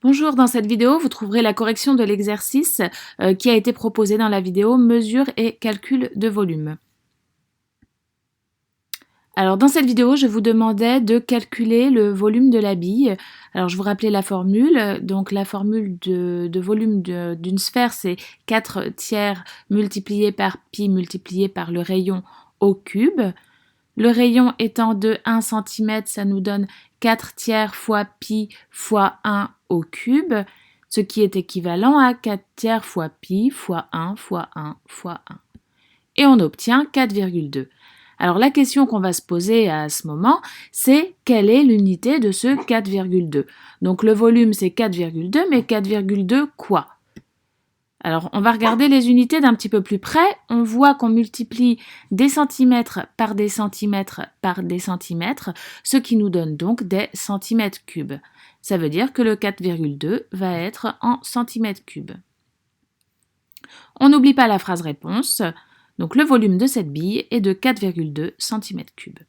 Bonjour, dans cette vidéo, vous trouverez la correction de l'exercice qui a été proposé dans la vidéo mesure et calcul de volume. Alors dans cette vidéo, je vous demandais de calculer le volume de la bille. Alors je vous rappelais la formule. Donc la formule de volume d'une sphère, c'est 4 tiers multiplié par pi multiplié par le rayon au cube. Le rayon étant de 1 cm, ça nous donne 4 tiers fois pi fois 1 au cube, ce qui est équivalent à 4 tiers fois pi fois 1 fois 1 fois 1. Et on obtient 4,2. Alors la question qu'on va se poser à ce moment, c'est quelle est l'unité de ce 4,2? Donc le volume c'est 4,2, mais 4,2 quoi? Alors, on va regarder les unités d'un petit peu plus près. On voit qu'on multiplie des centimètres par des centimètres par des centimètres, ce qui nous donne donc des centimètres cubes. Ça veut dire que le 4,2 va être en centimètres cubes. On n'oublie pas la phrase réponse. Donc, le volume de cette bille est de 4,2 centimètres cubes.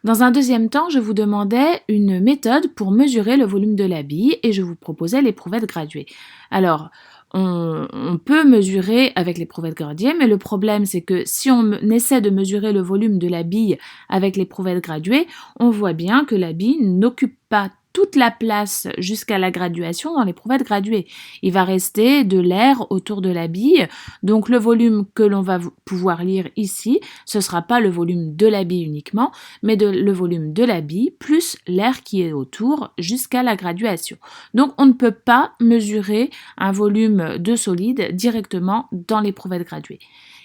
Dans un deuxième temps, je vous demandais une méthode pour mesurer le volume de la bille et je vous proposais l'éprouvettes graduée. Alors, on peut mesurer avec l'éprouvettes graduée, mais le problème c'est que si on essaie de mesurer le volume de la bille avec l'éprouvettes graduée, on voit bien que la bille n'occupe pas toute la place jusqu'à la graduation dans l'éprouvettes graduée. Il va rester de l'air autour de la bille, donc le volume que l'on va pouvoir lire ici, ce ne sera pas le volume de la bille uniquement, mais le volume de la bille plus l'air qui est autour jusqu'à la graduation. Donc on ne peut pas mesurer un volume de solide directement dans l'éprouvettes graduée.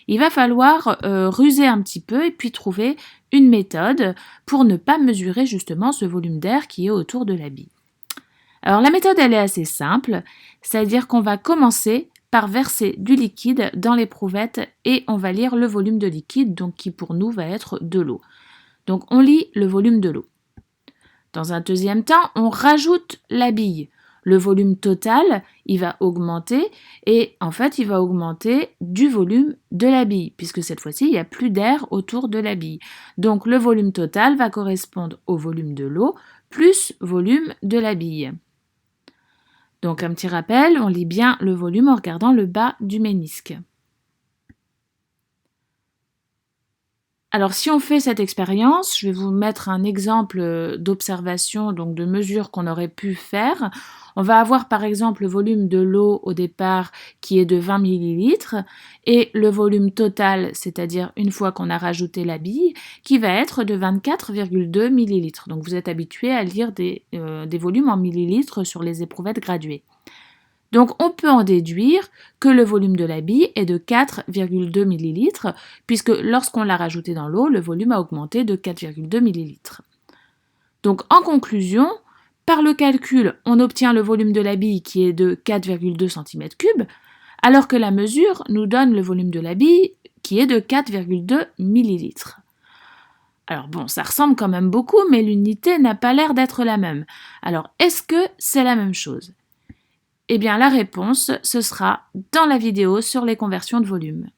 Il va falloir ruser un petit peu et puis trouver une méthode pour ne pas mesurer justement ce volume d'air qui est autour de la bille. Alors la méthode elle est assez simple, c'est-à-dire qu'on va commencer par verser du liquide dans l'éprouvette et on va lire le volume de liquide, donc qui pour nous va être de l'eau. Donc on lit le volume de l'eau. Dans un deuxième temps, on rajoute la bille. Le volume total, il va augmenter et en fait, il va augmenter du volume de la bille puisque cette fois-ci, il n'y a plus d'air autour de la bille. Donc le volume total va correspondre au volume de l'eau plus volume de la bille. Donc un petit rappel, on lit bien le volume en regardant le bas du ménisque. Alors si on fait cette expérience, je vais vous mettre un exemple d'observation, donc de mesure qu'on aurait pu faire. On va avoir par exemple le volume de l'eau au départ qui est de 20 ml et le volume total, c'est-à-dire une fois qu'on a rajouté la bille, qui va être de 24,2 ml. Donc vous êtes habitué à lire des volumes en millilitres sur les éprouvettes graduées. Donc on peut en déduire que le volume de la bille est de 4,2 ml, puisque lorsqu'on l'a rajouté dans l'eau, le volume a augmenté de 4,2 ml. Donc en conclusion, par le calcul, on obtient le volume de la bille qui est de 4,2 cm3, alors que la mesure nous donne le volume de la bille qui est de 4,2 ml. Alors bon, ça ressemble quand même beaucoup, mais l'unité n'a pas l'air d'être la même. Alors est-ce que c'est la même chose ? Eh bien, la réponse, ce sera dans la vidéo sur les conversions de volume.